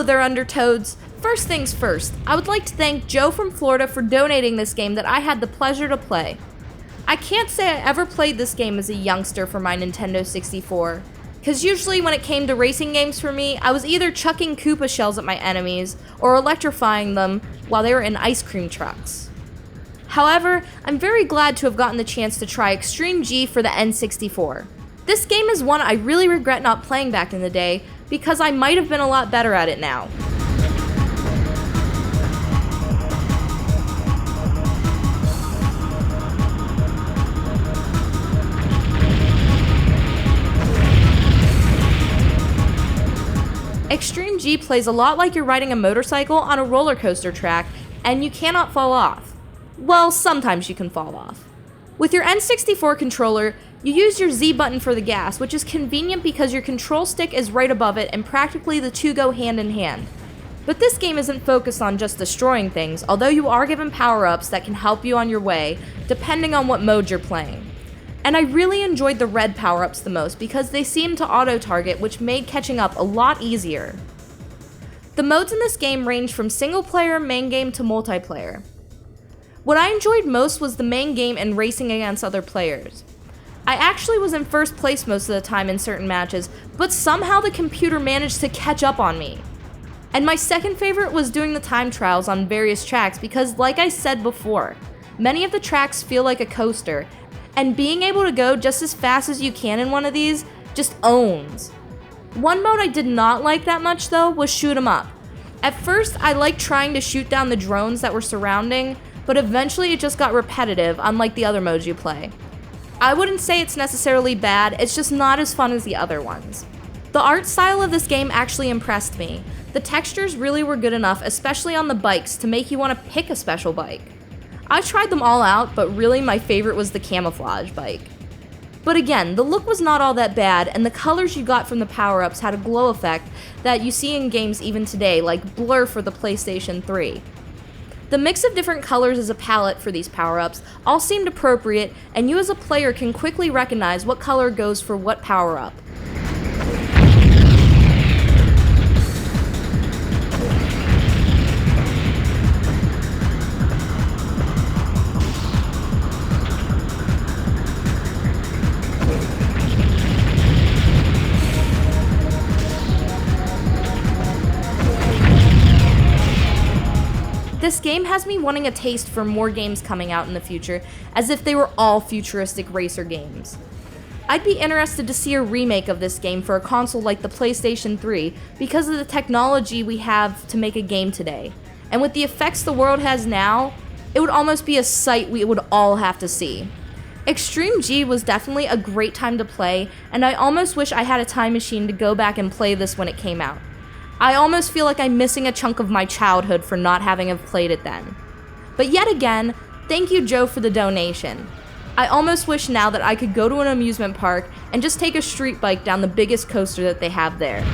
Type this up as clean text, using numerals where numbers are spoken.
there, Undertoads. First things first, I would like to thank Joe from Florida for donating this game that I had the pleasure to play. I can't say I ever played this game as a youngster for my Nintendo 64, because usually when it came to racing games for me, I was either chucking Koopa shells at my enemies or electrifying them while they were in ice cream trucks. However, I'm very glad to have gotten the chance to try Extreme G for the N64. This game is one I really regret not playing back in the day, because I might have been a lot better at it now. Extreme G plays a lot like you're riding a motorcycle on a roller coaster track, and you cannot fall off. Well, sometimes you can fall off. With your N64 controller, you use your Z button for the gas, which is convenient because your control stick is right above it and practically the two go hand in hand. But this game isn't focused on just destroying things, although you are given power-ups that can help you on your way, depending on what mode you're playing. And I really enjoyed the red power-ups the most because they seemed to auto-target, which made catching up a lot easier. The modes in this game range from single-player, main game, to multiplayer. What I enjoyed most was the main game and racing against other players. I actually was in first place most of the time in certain matches, but somehow the computer managed to catch up on me. And my second favorite was doing the time trials on various tracks because, like I said before, many of the tracks feel like a coaster, and being able to go just as fast as you can in one of these just owns. One mode I did not like that much though was shoot 'em up. At first I liked trying to shoot down the drones that were surrounding, but eventually it just got repetitive, unlike the other modes you play. I wouldn't say it's necessarily bad, it's just not as fun as the other ones. The art style of this game actually impressed me. The textures really were good enough, especially on the bikes, to make you want to pick a special bike. I tried them all out, but really my favorite was the camouflage bike. But again, the look was not all that bad, and the colors you got from the power-ups had a glow effect that you see in games even today, like Blur for the PlayStation 3. The mix of different colors as a palette for these power-ups all seemed appropriate, and you as a player can quickly recognize what color goes for what power-up. This game has me wanting a taste for more games coming out in the future, as if they were all futuristic racer games. I'd be interested to see a remake of this game for a console like the PlayStation 3 because of the technology we have to make a game today. And with the effects the world has now, it would almost be a sight we would all have to see. Extreme G was definitely a great time to play, and I almost wish I had a time machine to go back and play this when it came out. I almost feel like I'm missing a chunk of my childhood for not having have played it then. But yet again, thank you Joe for the donation. I almost wish now that I could go to an amusement park and just take a street bike down the biggest coaster that they have there.